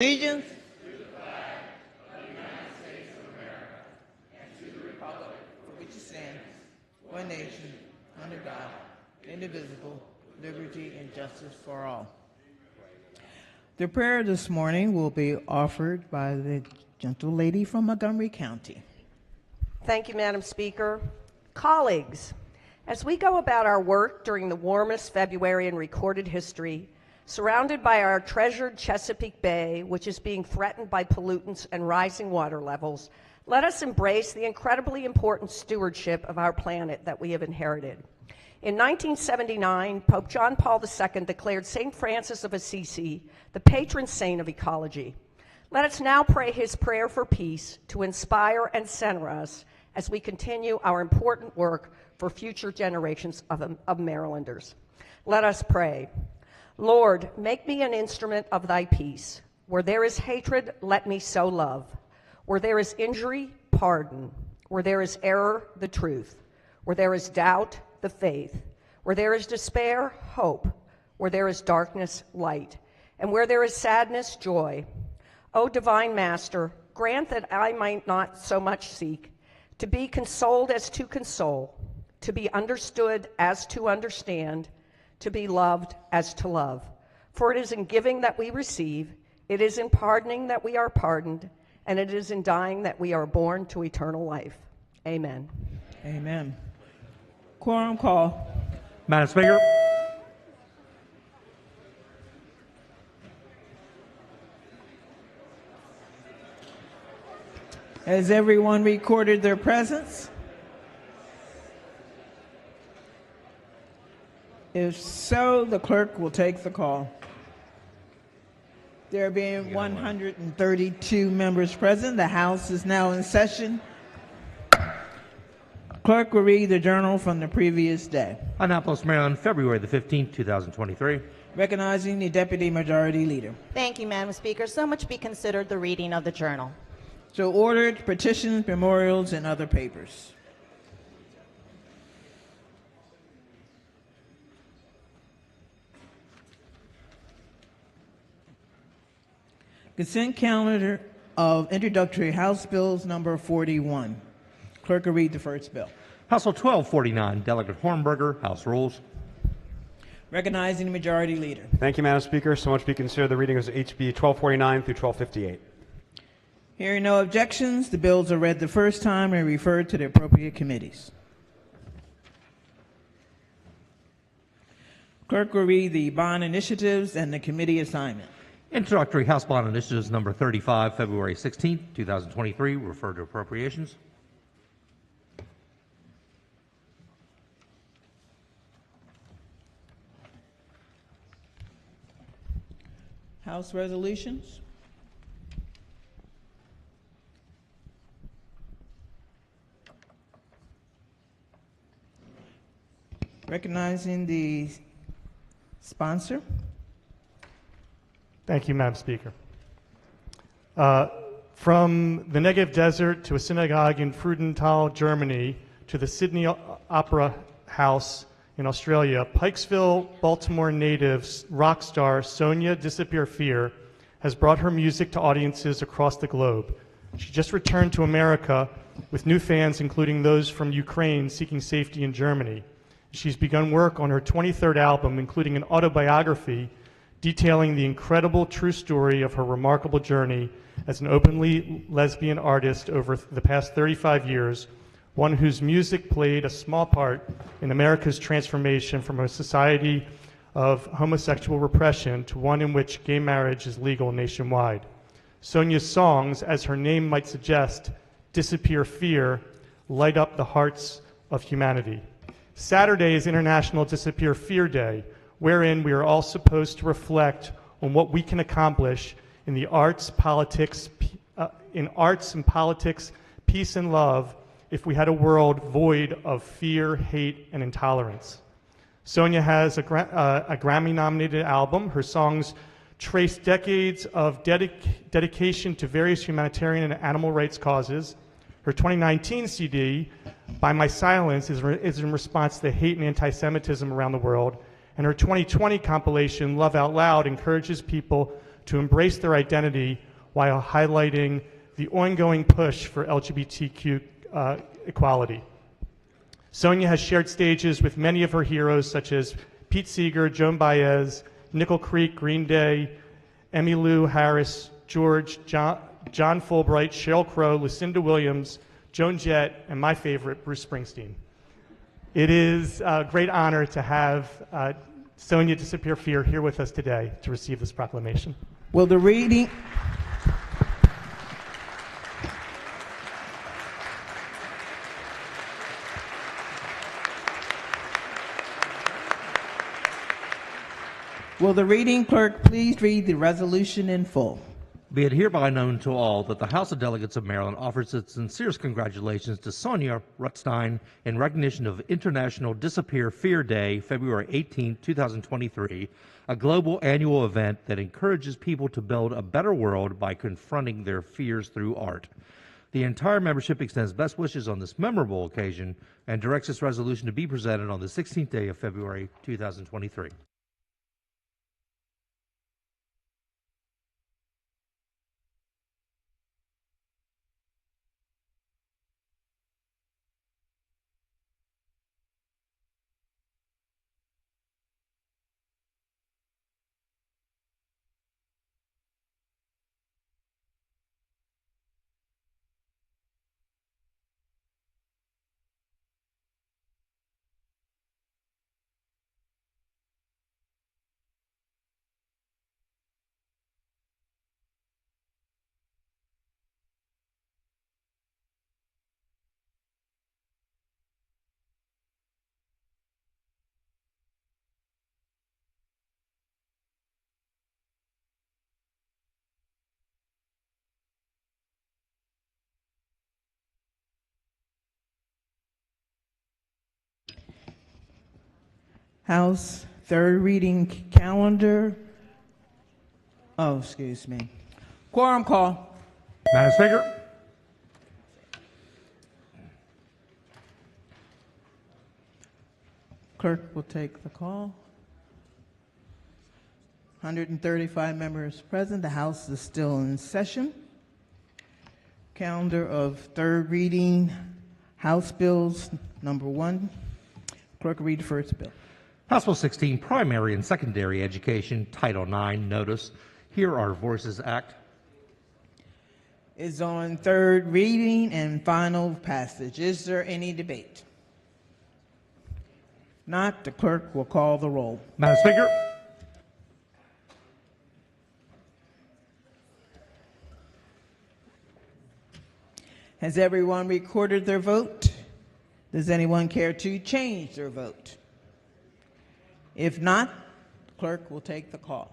Allegiance to the flag of the United States of America and to the republic for which it stands, one nation, under God, indivisible, liberty and justice for all. The prayer this morning will be offered by the gentle lady from Montgomery County. Thank you, Madam Speaker. Colleagues, as we go about our work during the warmest February in recorded history, surrounded by our treasured Chesapeake Bay, which is being threatened by pollutants and rising water levels, let us embrace the incredibly important stewardship of our planet that we have inherited. In 1979, Pope John Paul II declared St. Francis of Assisi the patron saint of ecology. Let us now pray his prayer for peace to inspire and center us as we continue our important work for future generations of Marylanders. Let us pray. Lord, make me an instrument of thy peace. Where there is hatred, let me sow love. Where there is injury, pardon. Where there is error, the truth. Where there is doubt, the faith. Where there is despair, hope. Where there is darkness, light. And where there is sadness, joy. O divine Master, grant that I might not so much seek to be consoled as to console, to be understood as to understand, to be loved as to love. For it is in giving that we receive, it is in pardoning that we are pardoned, and it is in dying that we are born to eternal life. Amen. Amen. Quorum call. Madam Speaker. Has everyone recorded their presence? If so, the clerk will take the call. There being 132 members present, the House is now in session. Clerk will read the journal from the previous day. Annapolis, Maryland, February the 15th, 2023. Recognizing the Deputy Majority Leader. Thank you, Madam Speaker. So much be considered the reading of the journal. So ordered, petitions, memorials, and other papers. Consent calendar of introductory House Bills number 41. Clerk will read the first bill. House Bill 1249, Delegate Hornberger, House Rules. Recognizing the Majority Leader. Thank you, Madam Speaker. So much be considered the reading of HB 1249 through 1258. Hearing no objections, the bills are read the first time and referred to the appropriate committees. Clerk will read the bond initiatives and the committee assignment. Introductory House Bond Initiatives number 35, February 16th, 2023, referred to appropriations. House resolutions. Recognizing the sponsor. Thank you, Madam Speaker. From the Negev Desert to a synagogue in Freudenthal, Germany, to the Sydney Opera House in Australia, Pikesville, Baltimore native rock star Sonia Disappear Fear has brought her music to audiences across the globe. She just returned to America with new fans, including those from Ukraine seeking safety in Germany. She's begun work on her 23rd album, including an autobiography detailing the incredible true story of her remarkable journey as an openly lesbian artist over the past 35 years, one whose music played a small part in America's transformation from a society of homosexual repression to one in which gay marriage is legal nationwide. Sonia's songs, as her name might suggest, Disappear Fear, light up the hearts of humanity. Saturday is International Disappear Fear Day, wherein we are all supposed to reflect on what we can accomplish in the arts, politics, peace and love if we had a world void of fear, hate, and intolerance. Sonia has a Grammy-nominated album. Her songs trace decades of dedication to various humanitarian and animal rights causes. Her 2019 CD, By My Silence, is in response to the hate and anti-Semitism around the world. And her 2020 compilation, Love Out Loud, encourages people to embrace their identity while highlighting the ongoing push for LGBTQ equality. Sonia has shared stages with many of her heroes such as Pete Seeger, Joan Baez, Nickel Creek, Green Day, Emmylou Harris, George, John Fulbright, Sheryl Crow, Lucinda Williams, Joan Jett, and my favorite, Bruce Springsteen. It is a great honor to have Sonia Disappear-Fear here with us today to receive this proclamation. Will the reading Will the reading clerk please read the resolution in full? Be it hereby known to all that the House of Delegates of Maryland offers its sincerest congratulations to Sonia Rutstein in recognition of International Disappear-Fear Day, February 18, 2023, a global annual event that encourages people to build a better world by confronting their fears through art. The entire membership extends best wishes on this memorable occasion and directs this resolution to be presented on the 16th day of February 2023. House third reading calendar. Oh, excuse me. Quorum call. Madam Speaker. Clerk will take the call. 135 members present. The House is still in session. Calendar of third reading House bills. Number 1. Clerk will read the first bill. House Bill 16, Primary and Secondary Education, Title IX, Notice. Hear Our Voices Act. Is on third reading and final passage. Is there any debate? Not, the clerk will call the roll. Madam Speaker. Has everyone recorded their vote? Does anyone care to change their vote? If not, the clerk will take the call.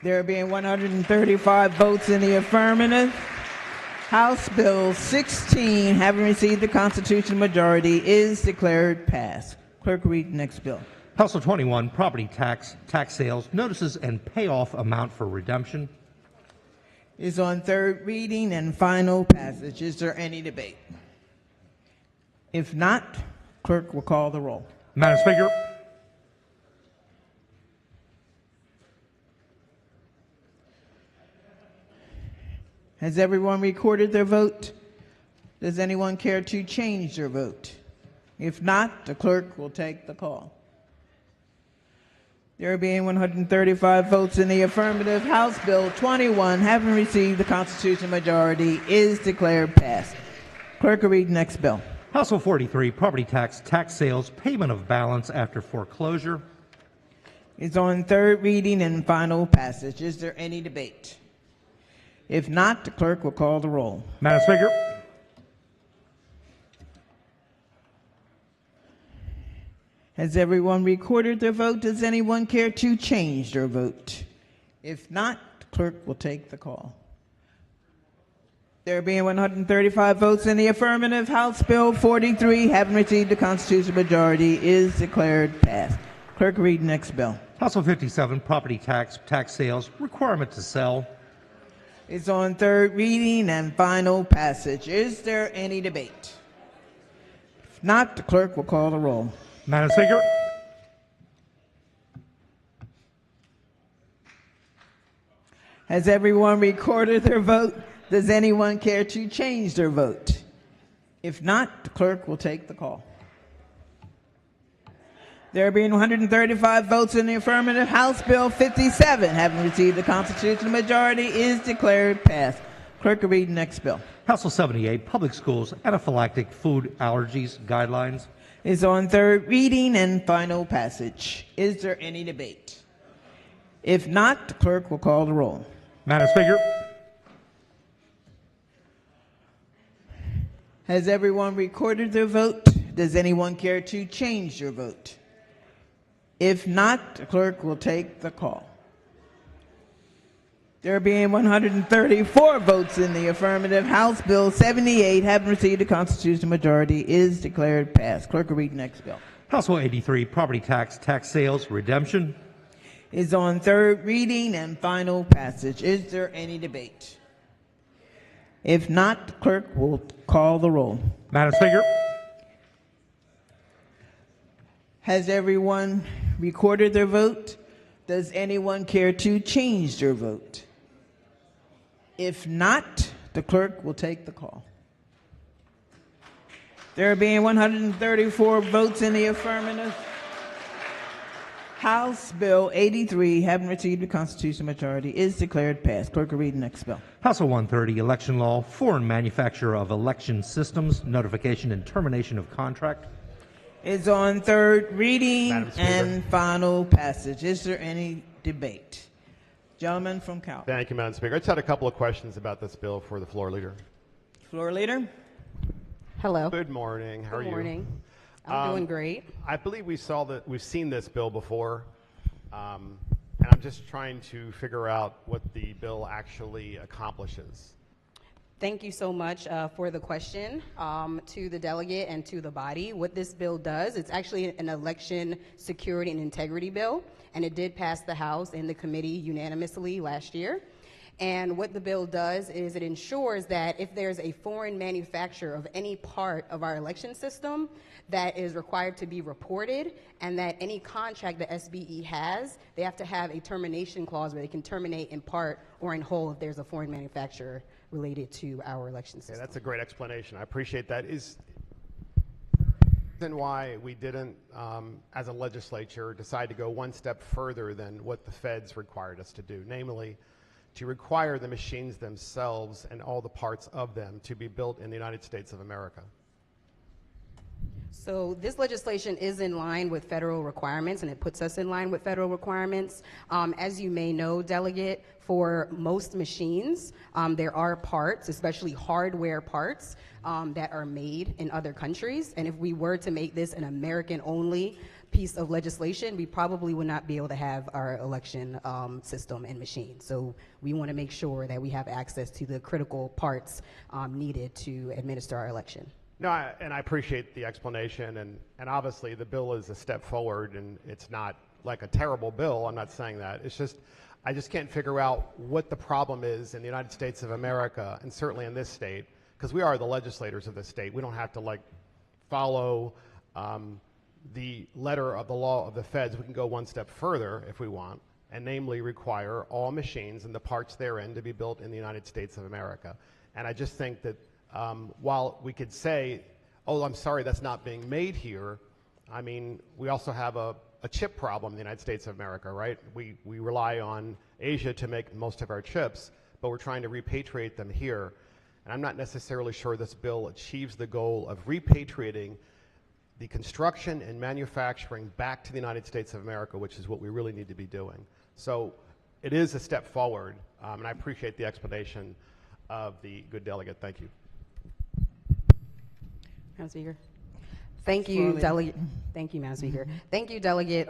There being 135 votes in the affirmative, House Bill 16, having received the constitutional majority, is declared passed. Clerk, read the next bill. House Bill 21, Property Tax, Tax Sales, Notices, and Payoff Amount for Redemption. Is on third reading and final passage. Is there any debate? If not, clerk will call the roll. Madam Speaker. Has everyone recorded their vote? Does anyone care to change their vote? If not, the clerk will take the call. There being 135 votes in the affirmative, House Bill 21, having received the constitutional majority, is declared passed. Clerk will read the next bill. House Bill 43, Property Tax, Tax Sales, Payment of Balance After Foreclosure. It's on third reading and final passage. Is there any debate? If not, the clerk will call the roll. Madam Speaker. Has everyone recorded their vote? Does anyone care to change their vote? If not, the clerk will take the call. There being 135 votes in the affirmative, House Bill 43, having received the constitutional majority, is declared passed. Clerk, read the next bill. House Bill 57, Property Tax, Tax Sales, Requirement to Sell. It's on third reading and final passage. Is there any debate? If not, the clerk will call the roll. Madam Speaker. Has everyone recorded their vote? Does anyone care to change their vote? If not, the clerk will take the call. There being 135 votes in the affirmative, House Bill 57, having received the constitutional majority, is declared passed. Clerk will read the next bill. House Bill 78, Public Schools Anaphylactic Food Allergies Guidelines. Is on third reading and final passage. Is there any debate? If not, the clerk will call the roll. Madam Speaker. Has everyone recorded their vote? Does anyone care to change their vote? If not, the clerk will take the call. There being 134 votes in the affirmative, House Bill 78, having received a constitutional majority, is declared passed. Clerk will read the next bill. House Bill 83, Property Tax Sales Redemption. Is on third reading and final passage. Is there any debate? If not, the clerk will call the roll. Madam Speaker. Has everyone recorded their vote? Does anyone care to change their vote? If not, the clerk will take the call. There being 134 votes in the affirmative, House Bill 83, having received the constitutional majority, is declared passed. Clerk will read the next bill. House Bill 130, Election Law, Foreign Manufacturer of Election Systems, Notification and Termination of Contract. Is on third reading and final passage. Is there any debate? Gentleman from Cal. Thank you, Madam Speaker. I just had a couple of questions about this bill for the floor leader. Floor leader. Hello. Good morning. How are you? Good morning. I'm doing great. I believe we've seen this bill before, and I'm just trying to figure out what the bill actually accomplishes. Thank you so much for the question to the delegate and to the body. What this bill does, it's actually an election security and integrity bill, and it did pass the House and the committee unanimously last year. And what the bill does is it ensures that if there's a foreign manufacturer of any part of our election system that is required to be reported, and that any contract that SBE has, they have to have a termination clause where they can terminate in part or in whole if there's a foreign manufacturer related to our election system. Yeah, that's a great explanation. I appreciate that. Is then why we didn't, as a legislature, decide to go one step further than what the feds required us to do, namely to require the machines themselves and all the parts of them to be built in the United States of America. So this legislation is in line with federal requirements, and it puts us in line with federal requirements. As you may know, Delegate, for most machines, there are parts, especially hardware parts, that are made in other countries. And if we were to make this an American-only piece of legislation, we probably would not be able to have our election system and machine. So we want to make sure that we have access to the critical parts needed to administer our election. No, and I appreciate the explanation, and obviously the bill is a step forward, and it's not like a terrible bill. I'm not saying that. It's just, I just can't figure out what the problem is in the United States of America, and certainly in this state, because we are the legislators of this state. We don't have to like follow the letter of the law of the feds. We can go one step further if we want, and namely require all machines and the parts therein to be built in the United States of America. And I just think that while we could say, oh, I'm sorry, that's not being made here, I mean, we also have a chip problem in the United States of America, right? We rely on Asia to make most of our chips, but we're trying to repatriate them here. And I'm not necessarily sure this bill achieves the goal of repatriating the construction and manufacturing back to the United States of America, which is what we really need to be doing. So it is a step forward, and I appreciate the explanation of the good delegate. Thank you. Madam Speaker. Thank you, Delegate. Thank you, Madam Speaker. Thank you, Delegate,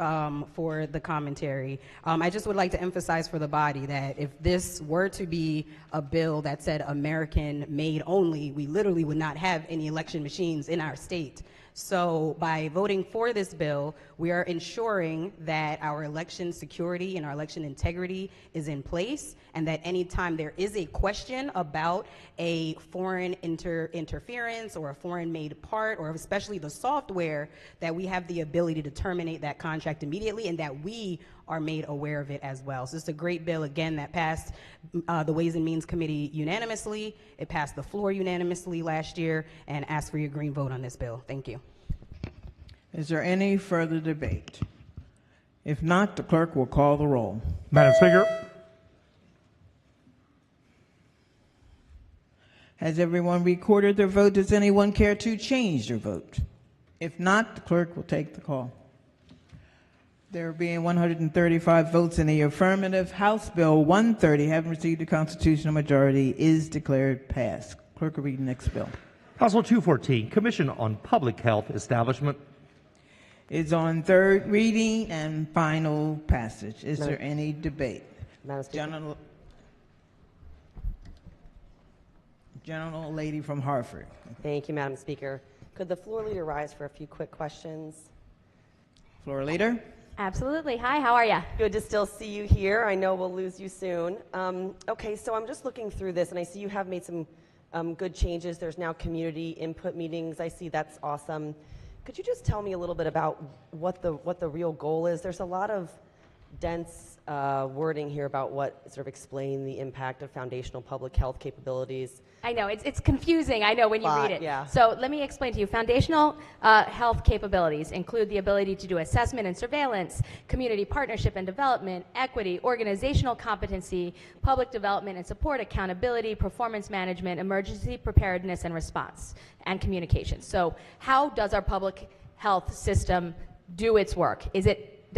for the commentary. I just would like to emphasize for the body that if this were to be a bill that said American made only, we literally would not have any election machines in our state. So by voting for this bill, we are ensuring that our election security and our election integrity is in place, and that anytime there is a question about a foreign interference or a foreign made part, or especially the software, that we have the ability to terminate that contract immediately, and that we are made aware of it as well. So it's a great bill, again, that passed the Ways and Means Committee unanimously. It passed the floor unanimously last year, and ask for your green vote on this bill. Thank you. Is there any further debate? If not, the clerk will call the roll. Madam Speaker. Has everyone recorded their vote? Does anyone care to change their vote? If not, the clerk will take the call. There being 135 votes in the affirmative, House Bill 130, having received a constitutional majority, is declared passed. Clerk will read the next bill. House Bill 214, Commission on Public Health Establishment. Is on third reading and final passage. Is there any debate? Madam Speaker. General lady from Hartford. Thank you, Madam Speaker. Could the floor leader rise for a few quick questions? Floor leader. Absolutely. Hi, how are you? Good to still see you here. I know we'll lose you soon. Okay, so I'm just looking through this, and I see you have made some good changes. There's now community input meetings. I see that's awesome. Could you just tell me a little bit about what the real goal is? There's a lot of dense wording here about what sort of explain the impact of foundational public health capabilities. I know, it's confusing, I know, when you read it. Yeah. So let me explain to you. Foundational health capabilities include the ability to do assessment and surveillance, community partnership and development, equity, organizational competency, public development and support, accountability, performance management, emergency preparedness and response, and communication. So how does our public health system do its work? Does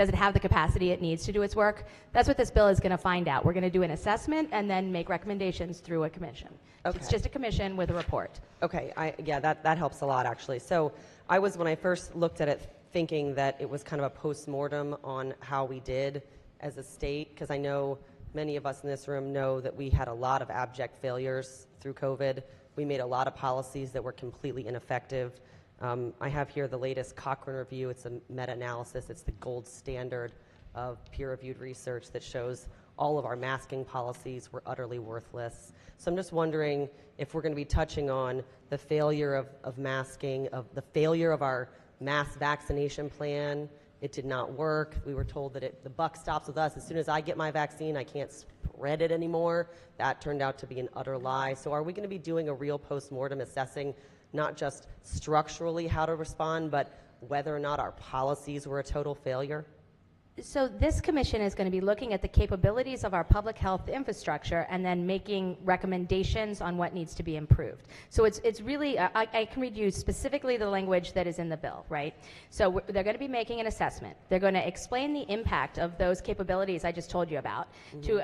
it have the capacity it needs to do its work? That's what this bill is going to find out. We're going to do an assessment and then make recommendations through a commission. Okay. It's just a commission with a report. Okay, yeah, that helps a lot, actually. So I was, when I first looked at it, thinking that it was kind of a post-mortem on how we did as a state, because I know many of us in this room know that we had a lot of abject failures through COVID. We made a lot of policies that were completely ineffective. I have here the latest Cochrane review. It's a meta-analysis. It's the gold standard of peer-reviewed research that shows all of our masking policies were utterly worthless. So I'm just wondering if we're going to be touching on the failure of masking, of the failure of our mass vaccination plan. It did not work. We were told that the buck stops with us. As soon as I get my vaccine, I can't spread it anymore. That turned out to be an utter lie. So are we going to be doing a real post-mortem assessing not just structurally how to respond, but whether or not our policies were a total failure? So this commission is going to be looking at the capabilities of our public health infrastructure and then making recommendations on what needs to be improved. So it's really, I can read you specifically the language that is in the bill, right? So they're going to be making an assessment. They're going to explain the impact of those capabilities I just told you about, to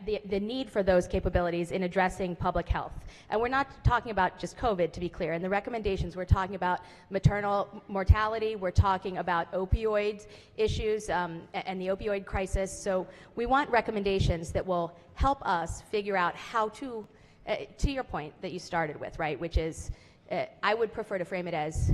the need for those capabilities in addressing public health. And we're not talking about just COVID, to be clear. In the recommendations, we're talking about maternal mortality. We're talking about opioid issues, and the opioid crisis. So we want recommendations that will help us figure out how to your point that you started with, right, which is, I would prefer to frame it as,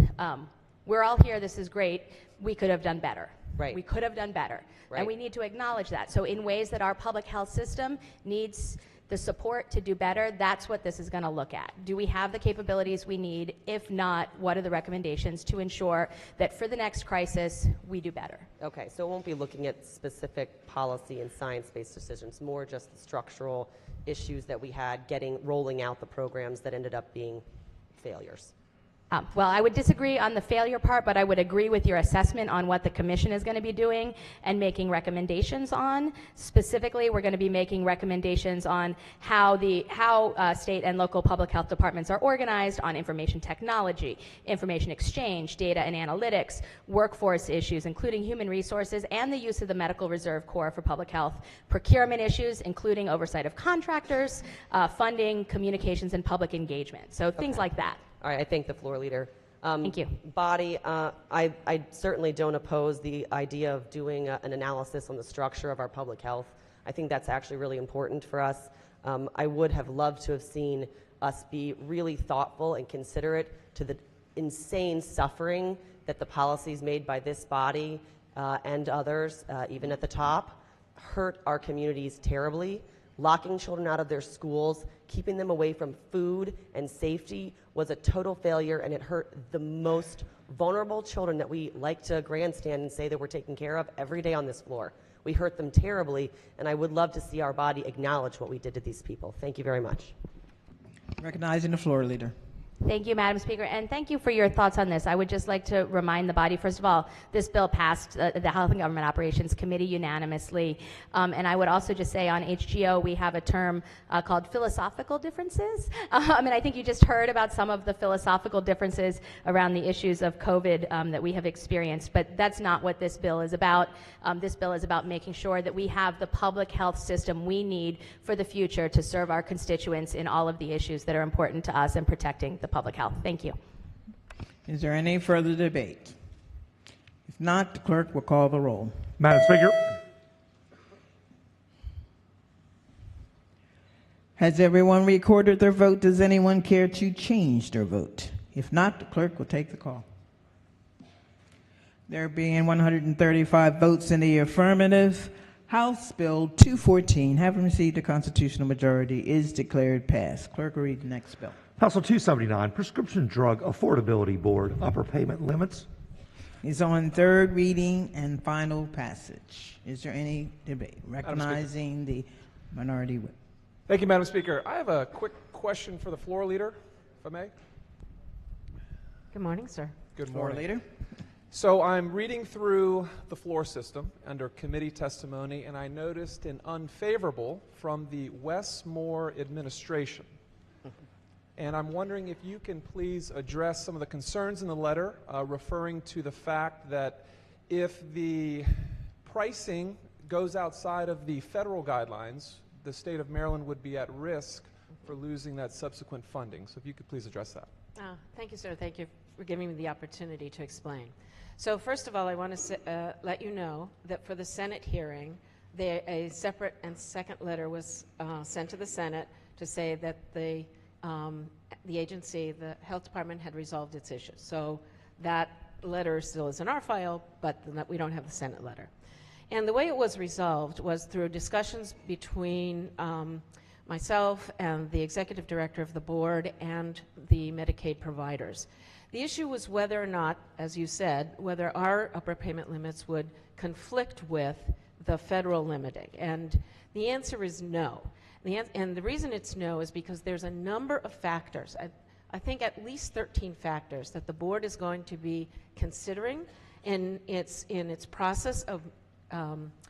we're all here, this is great, we could have done better. Right. We could have done better. Right. And we need to acknowledge that. So in ways that our public health system needs the support to do better, that's what this is going to look at. Do we have the capabilities we need? If not, what are the recommendations to ensure that for the next crisis, we do better? Okay, so it won't be looking at specific policy and science-based decisions, more just the structural issues that we had rolling out the programs that ended up being failures. Well, I would disagree on the failure part, but I would agree with your assessment on what the commission is going to be doing and making recommendations on. Specifically, we're going to be making recommendations on how state and local public health departments are organized on information technology, information exchange, data and analytics, workforce issues, including human resources, and the use of the Medical Reserve Corps for public health, procurement issues, including oversight of contractors, funding, communications, and public engagement. So things like that. All right, I thank the floor leader. Thank you. Body, I certainly don't oppose the idea of doing an analysis on the structure of our public health. I think that's actually really important for us. I would have loved to have seen us be really thoughtful and considerate to the insane suffering that the policies made by this body and others, even at the top, hurt our communities terribly. Locking children out of their schools, keeping them away from food and safety was a total failure, and it hurt the most vulnerable children that we like to grandstand and say that we're taking care of every day on this floor. We hurt them terribly, and I would love to see our body acknowledge what we did to these people. Thank you very much. Recognizing the floor leader. Thank you, Madam Speaker, and thank you for your thoughts on this. I would just like to remind the body, first of all, this bill passed the Health and Government Operations Committee unanimously, and I would also just say on HGO we have a term called philosophical differences, and I think you just heard about some of the philosophical differences around the issues of COVID that we have experienced, but that's not what this bill is about. This bill is about making sure that we have the public health system we need for the future to serve our constituents in all of the issues that are important to us and protecting the public health. Thank you. Is there any further debate? If not, the clerk will call the roll. Madam Speaker. Has everyone recorded their vote? Does anyone care to change their vote? If not, the clerk will take the call. There being 135 votes in the affirmative, House Bill 214, having received a constitutional majority, is declared passed. Clerk will read the next bill. House Bill 279, Prescription Drug Affordability Board, upper payment limits. Is on third reading and final passage. Is there any debate? Recognizing the minority whip. Thank you, Madam Speaker. I have a quick question for the floor leader, if I may. Good morning, sir. Good Floor morning. leader. So I'm reading through the floor system under committee testimony, and I noticed an unfavorable from the Westmore administration. And I'm wondering if you can please address some of the concerns in the letter referring to the fact that if the pricing goes outside of the federal guidelines, the state of Maryland would be at risk for losing that subsequent funding. So if you could please address that. Thank you, sir. Thank you for giving me the opportunity to explain. So first of all, I want to let you know that for the Senate hearing, a separate and second letter was sent to the Senate to say that the agency, the health department, had resolved its issues. So that letter still is in our file, but we don't have the Senate letter. And the way it was resolved was through discussions between myself and the executive director of the board and the Medicaid providers. The issue was whether or not, as you said, whether our upper payment limits would conflict with the federal limiting. And the answer is no. And the reason it's no is because there's a number of factors, I think at least 13 factors, that the board is going to be considering in its process of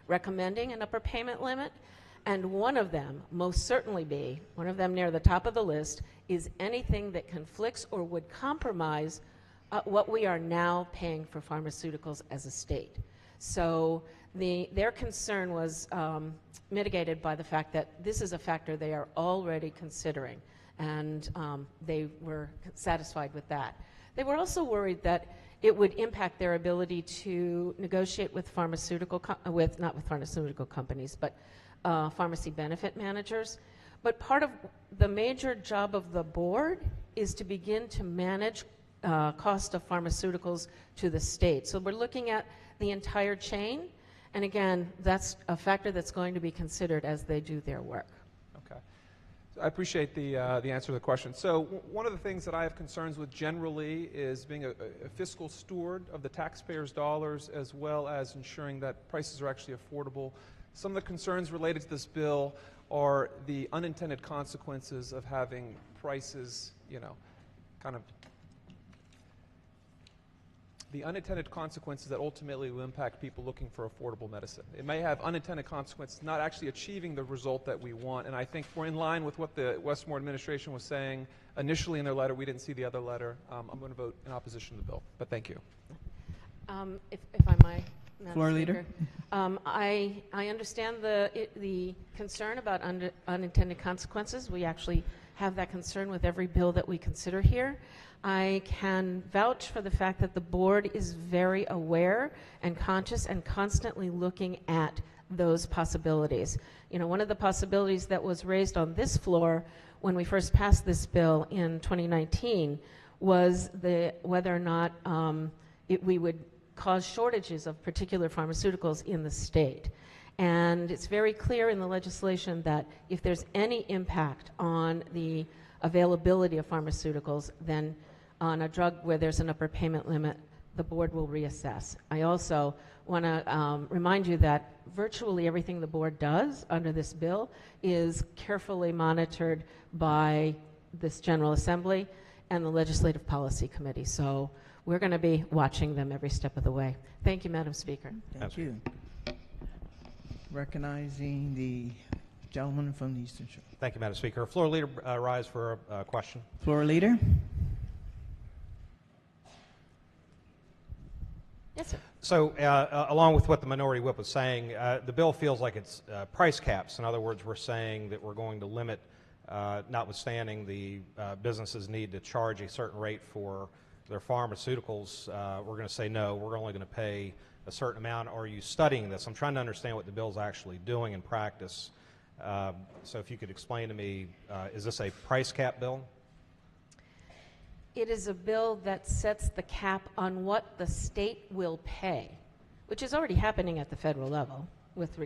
recommending an upper payment limit. And one of them, most certainly be, one of them near the top of the list, is anything that conflicts or would compromise what we are now paying for pharmaceuticals as a state. So their concern was mitigated by the fact that this is a factor they are already considering, and they were satisfied with that. They were also worried that it would impact their ability to negotiate with not with pharmaceutical companies, but pharmacy benefit managers. But part of the major job of the board is to begin to manage cost of pharmaceuticals to the state. So we're looking at the entire chain, and again, that's a factor that's going to be considered as they do their work. Okay. So I appreciate the answer to the question. So one of the things that I have concerns with generally is being a fiscal steward of the taxpayers' dollars, as well as ensuring that prices are actually affordable. Some of the concerns related to this bill are the unintended consequences of having prices, kind of the unintended consequences that ultimately will impact people looking for affordable medicine. It may have unintended consequences, not actually achieving the result that we want. And I think we're in line with what the Westmore administration was saying initially in their letter. We didn't see the other letter. I'm going to vote in opposition to the bill. But thank you. If I might, Madam Floor Speaker. leader. I understand the concern about unintended consequences. We actually have that concern with every bill that we consider here. I can vouch for the fact that the board is very aware and conscious and constantly looking at those possibilities. One of the possibilities that was raised on this floor when we first passed this bill in 2019 was whether or not we would cause shortages of particular pharmaceuticals in the state. And it's very clear in the legislation that if there's any impact on the availability of pharmaceuticals, then on a drug where there's an upper payment limit, the board will reassess. I also want to remind you that virtually everything the board does under this bill is carefully monitored by this General Assembly and the Legislative Policy Committee. So we're going to be watching them every step of the way. Thank you, Madam Speaker. Thank you. Recognizing the gentleman from the Eastern Shore. Thank you, Madam Speaker. Floor Leader, rise for a question. Floor Leader. Yes, sir. So, along with what the Minority Whip was saying, the bill feels like it's price caps. In other words, we're saying that we're going to limit, notwithstanding the businesses need to charge a certain rate for their pharmaceuticals, we're going to say no, we're only going to pay a certain amount. Are you studying this? I'm trying to understand what the bill's actually doing in practice. So if you could explain to me, is this a price cap bill? It is a bill that sets the cap on what the state will pay, which is already happening at the federal level with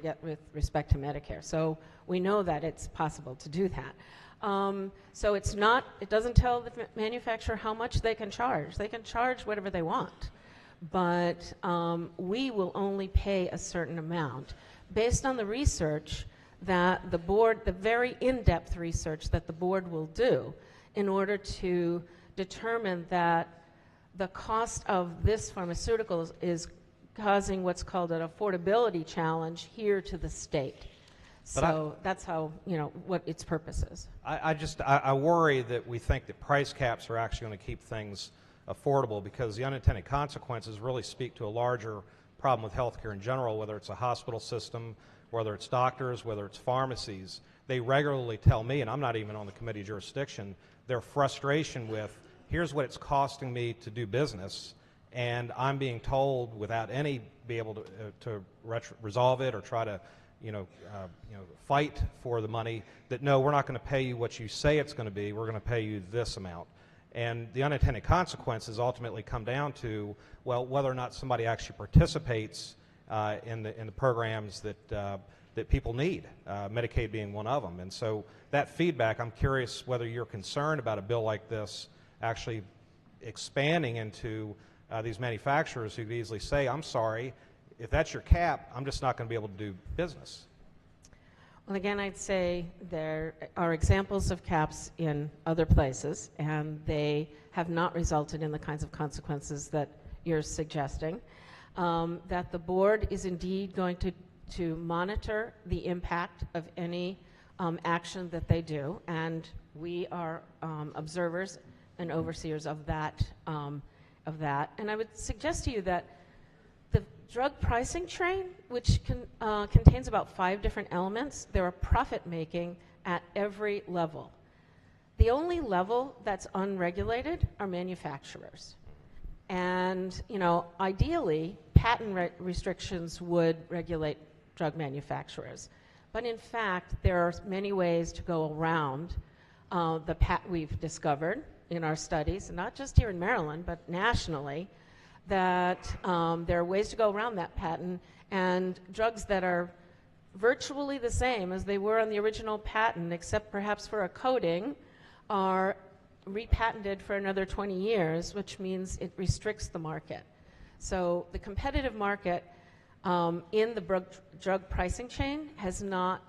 respect to Medicare. So we know that it's possible to do that. So it's not, it doesn't tell the manufacturer how much they can charge. They can charge whatever they want, but we will only pay a certain amount based on the research that the board, the very in-depth research that the board will do in order to determine that the cost of this pharmaceutical is causing what's called an affordability challenge here to the state. So that's how, you know, what its purpose is. I worry that we think that price caps are actually going to keep things affordable, because the unintended consequences really speak to a larger problem with healthcare in general, whether it's a hospital system, whether it's doctors, whether it's pharmacies. They regularly tell me, and I'm not even on the committee jurisdiction, their frustration with, here's what it's costing me to do business, and I'm being told without any be able to resolve it or try to fight for the money, that no, we're not going to pay you what you say it's going to be, we're going to pay you this amount. And the unintended consequences ultimately come down to, well, whether or not somebody actually participates in the programs that people need, Medicaid being one of them. And so that feedback, I'm curious whether you're concerned about a bill like this actually expanding into these manufacturers who could easily say, I'm sorry, if that's your cap, I'm just not going to be able to do business. Well, again, I'd say there are examples of caps in other places, and they have not resulted in the kinds of consequences that you're suggesting. That the board is indeed going to monitor the impact of any action that they do, and we are observers and overseers of that. And I would suggest to you that the drug pricing train, which contains about 5 different elements, there are profit-making at every level. The only level that's unregulated are manufacturers. And, you know, ideally, patent restrictions would regulate drug manufacturers. But in fact, there are many ways to go around the patent we've discovered in our studies, not just here in Maryland, but nationally, that there are ways to go around that patent, and drugs that are virtually the same as they were on the original patent, except perhaps for a coating, are repatented for another 20 years, which means it restricts the market. So the competitive market in the drug pricing chain has not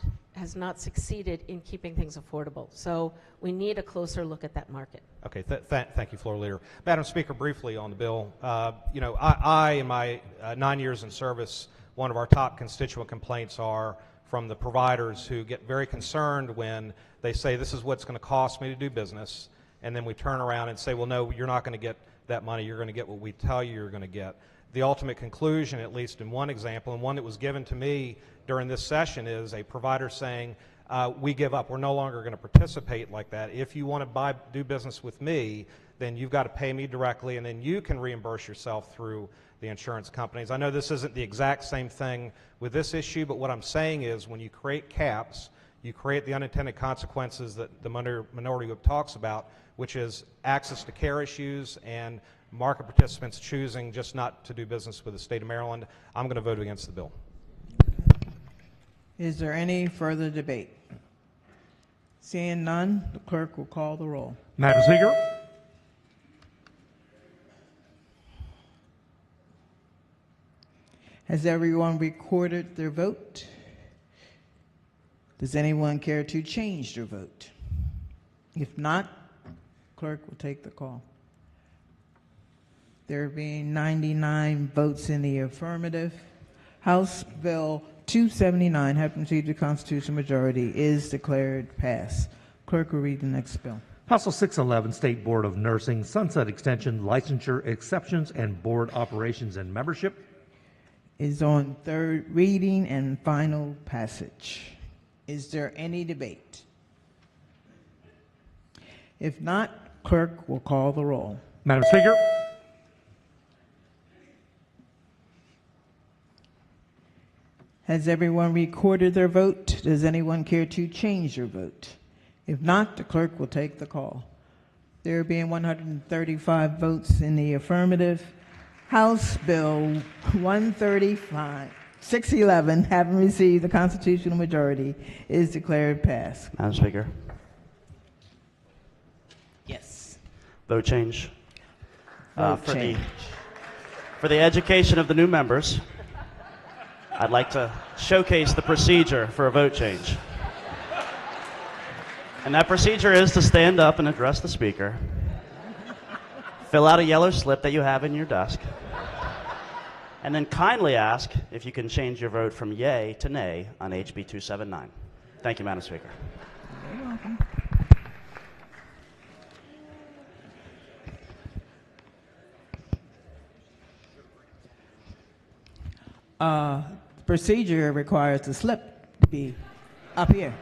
succeeded in keeping things affordable. So we need a closer look at that market. Okay, thank you, Floor Leader. Madam Speaker, briefly on the bill, I in my 9 years in service, one of our top constituent complaints are from the providers who get very concerned when they say this is what's going to cost me to do business, and then we turn around and say, well, no, you're not going to get that money, you're going to get what we tell you you're going to get. The ultimate conclusion, at least in one example, and one that was given to me during this session, is a provider saying, we give up, we're no longer going to participate like that. If you want to do business with me, then you've got to pay me directly, and then you can reimburse yourself through the insurance companies. I know this isn't the exact same thing with this issue, but what I'm saying is when you create caps, you create the unintended consequences that the Minority Whip talks about, which is access to care issues and market participants choosing just not to do business with the state of Maryland. I'm going to vote against the bill. Is there any further debate? Seeing none, the clerk will call the roll. Madam Speaker, Has everyone recorded their vote? Does anyone care to change their vote? If not, clerk will take the call. There being 99 votes in the affirmative, House Bill 279, having received the constitutional majority, is declared passed. Clerk will read the next bill. House Bill 611, State Board of Nursing, Sunset Extension, Licensure, Exceptions, and Board Operations and Membership. Is on third reading and final passage. Is there any debate? If not, clerk will call the roll. Madam Speaker. Has everyone recorded their vote? Does anyone care to change their vote? If not, the clerk will take the call. There being 135 votes in the affirmative, House Bill 611, having received the constitutional majority, is declared passed. Madam Speaker. Yes. Vote change. Vote change. For the education of the new members, I'd like to showcase the procedure for a vote change. And that procedure is to stand up and address the speaker, fill out a yellow slip that you have in your desk, and then kindly ask if you can change your vote from yay to nay on HB 279. Thank you, Madam Speaker. You're welcome. Procedure requires the slip to be up here.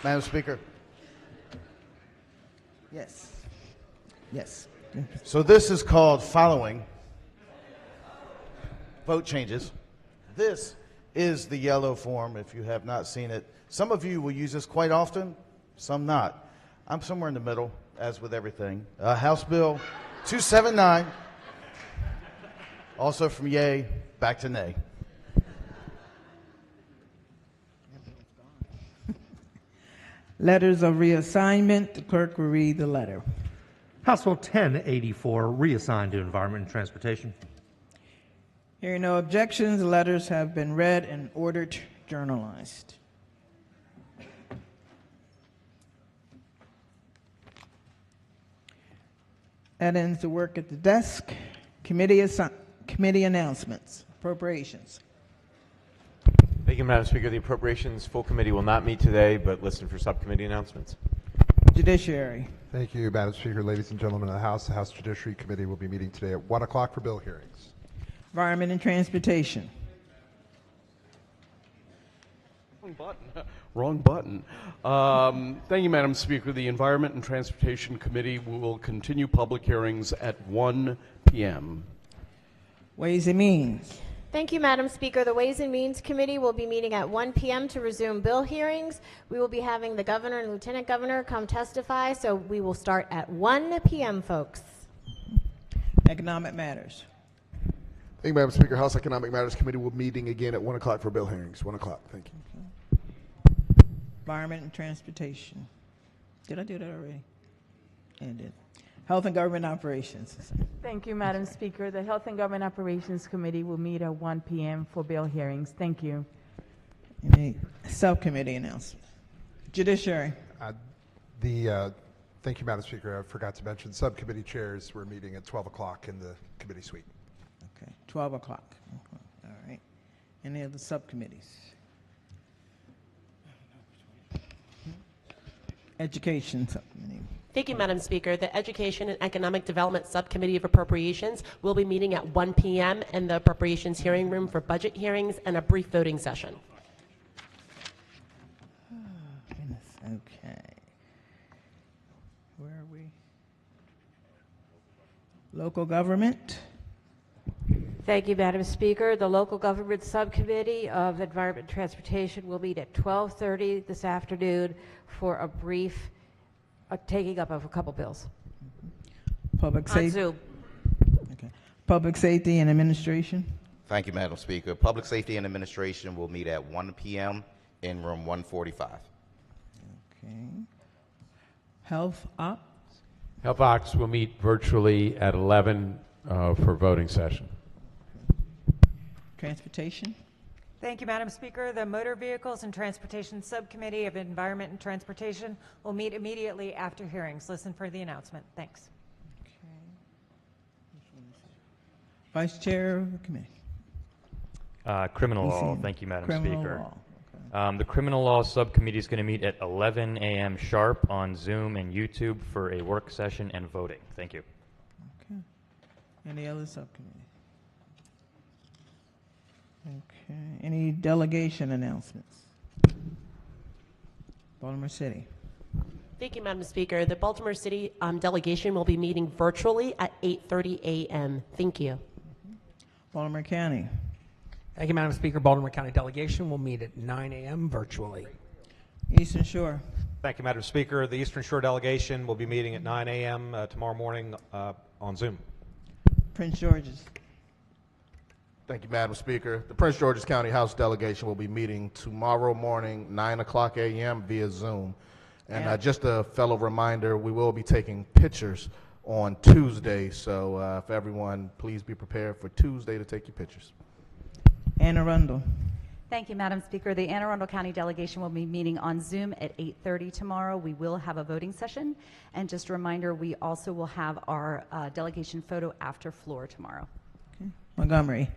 Madam Speaker. Yes. Yes. So this is called following vote changes. This is the yellow form if you have not seen it. Some of you will use this quite often, some not. I'm somewhere in the middle, as with everything. House Bill 279, also from yay, back to nay. Letters of reassignment. The clerk will read the letter. House Bill 1084, reassigned to Environment and Transportation. Hearing no objections, the letters have been read and ordered journalized. That ends the work at the desk. Committee announcements. Appropriations. Thank you, Madam Speaker. The Appropriations Full Committee will not meet today, but listen for subcommittee announcements. Judiciary. Thank you, Madam Speaker. Ladies and gentlemen of the House Judiciary Committee will be meeting today at 1 o'clock for bill hearings. Environment and Transportation. Wrong button. Thank you, Madam Speaker. The Environment and Transportation Committee will continue public hearings at 1 p.m. Ways and Means. Thank you, Madam Speaker. The Ways and Means Committee will be meeting at 1 p.m. to resume bill hearings. We will be having the Governor and Lieutenant Governor come testify, so we will start at 1 p.m., folks. Economic Matters. Thank you, Madam Speaker. House Economic Matters Committee will be meeting again at 1 o'clock for bill hearings. 1 o'clock. Thank you. Environment and Transportation. Did I do that already? Yeah, I did. Health and Government Operations. Thank you, Madam Speaker. The Health and Government Operations Committee will meet at 1 p.m. for bill hearings. Thank you. Any subcommittee announcement. Judiciary. Thank you, Madam Speaker. I forgot to mention subcommittee chairs were meeting at 12 o'clock in the committee suite. Okay, 12 o'clock. All right. Any other subcommittees? Education Subcommittee. Thank you, Madam Speaker. The Education and Economic Development Subcommittee of Appropriations will be meeting at 1 p.m. in the Appropriations hearing room for budget hearings and a brief voting session. Oh, goodness. Okay. Where are we? Local government. Thank you, Madam Speaker. The Local Government Subcommittee of Environment and Transportation will meet at 12:30 this afternoon for a brief taking up of a couple bills. Public On safety. Zoom. Okay. Public Safety and Administration. Thank you, Madam Speaker. Public Safety and Administration will meet at 1 p.m. in room 145. Okay. Health Ops. Health Ops will meet virtually at 11 for voting session. Transportation. Thank you, Madam Speaker. The Motor Vehicles and Transportation Subcommittee of Environment and Transportation will meet immediately after hearings. Listen for the announcement. Thanks. Vice Chair of the Committee. Criminal law. Thank you, Madam Speaker. The Criminal Law Subcommittee is going to meet at 11 a.m. sharp on Zoom and YouTube for a work session and voting. Thank you. Okay. Any other subcommittee? Okay. Any delegation announcements? Baltimore City. Thank you, Madam Speaker. The Baltimore City delegation will be meeting virtually at 8:30 a.m. Thank you. Baltimore County. Thank you, Madam Speaker. Baltimore County delegation will meet at 9 a.m. virtually. Eastern Shore. Thank you, Madam Speaker. The Eastern Shore delegation will be meeting at 9 a.m. Tomorrow morning on Zoom. Prince George's. Thank you, Madam Speaker. The Prince George's County House delegation will be meeting tomorrow morning, 9 o'clock a.m. via Zoom. And just a fellow reminder, we will be taking pictures on Tuesday, so for everyone, please be prepared for Tuesday to take your pictures. Anne Arundel. Thank you, Madam Speaker. The Anne Arundel County delegation will be meeting on Zoom at 8:30 tomorrow. We will have a voting session. And just a reminder, we also will have our delegation photo after floor tomorrow. Okay. Montgomery.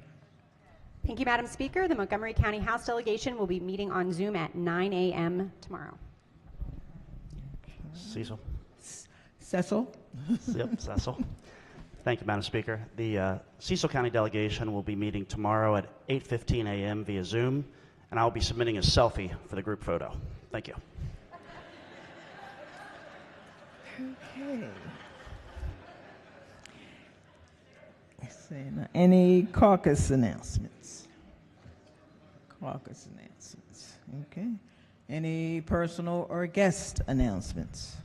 Thank you, Madam Speaker. The Montgomery County House delegation will be meeting on Zoom at 9 a.m. tomorrow. Cecil. Cecil. Yep, Cecil. Thank you, Madam Speaker. The Cecil County delegation will be meeting tomorrow at 8:15 a.m. via Zoom, and I will be submitting a selfie for the group photo. Thank you. Okay. Let's see, now, any caucus announcements? Caucus announcements. Okay. Any personal or guest announcements?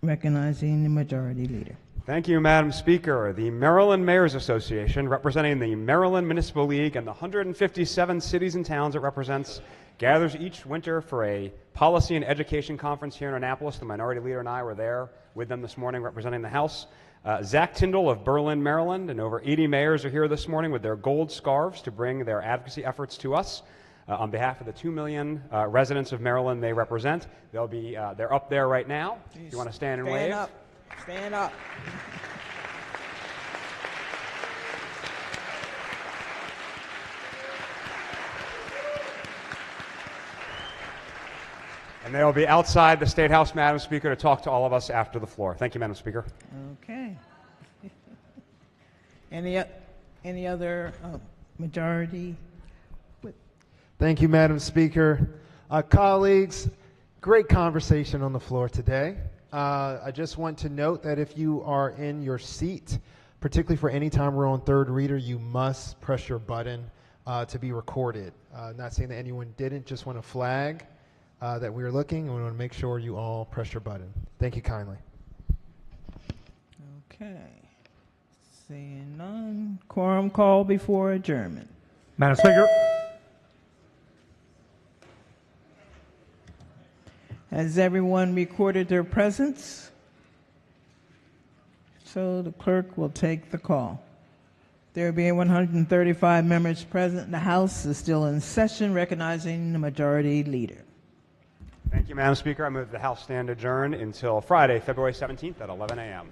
Recognizing the majority leader. Thank you, Madam Speaker. The Maryland Mayors Association, representing the Maryland Municipal League and the 157 cities and towns it represents, gathers each winter for a policy and education conference here in Annapolis. The minority leader and I were there with them this morning representing the House. Zach Tyndall of Berlin, Maryland, and over 80 mayors are here this morning with their gold scarves to bring their advocacy efforts to us. On behalf of the 2 million residents of Maryland they represent, they're up there right now. If you want to stand and wave. Stand up. Stand up. And they'll be outside the State House, Madam Speaker, to talk to all of us after the floor. Thank you, Madam Speaker. Okay. Any other majority? Thank you, Madam Speaker. Colleagues, great conversation on the floor today. I just want to note that if you are in your seat, particularly for any time we're on third reader, you must press your button to be recorded. Not saying that anyone didn't, just want to flag that we are looking, and we want to make sure you all press your button. Thank you kindly. Okay. Seeing none, quorum call before adjournment. Madam Speaker. Has everyone recorded their presence? So the clerk will take the call. There being 135 members present, the House is still in session, recognizing the majority leader. Thank you, Madam Speaker. I move the House stand adjourned until Friday, February 17th at 11 a.m.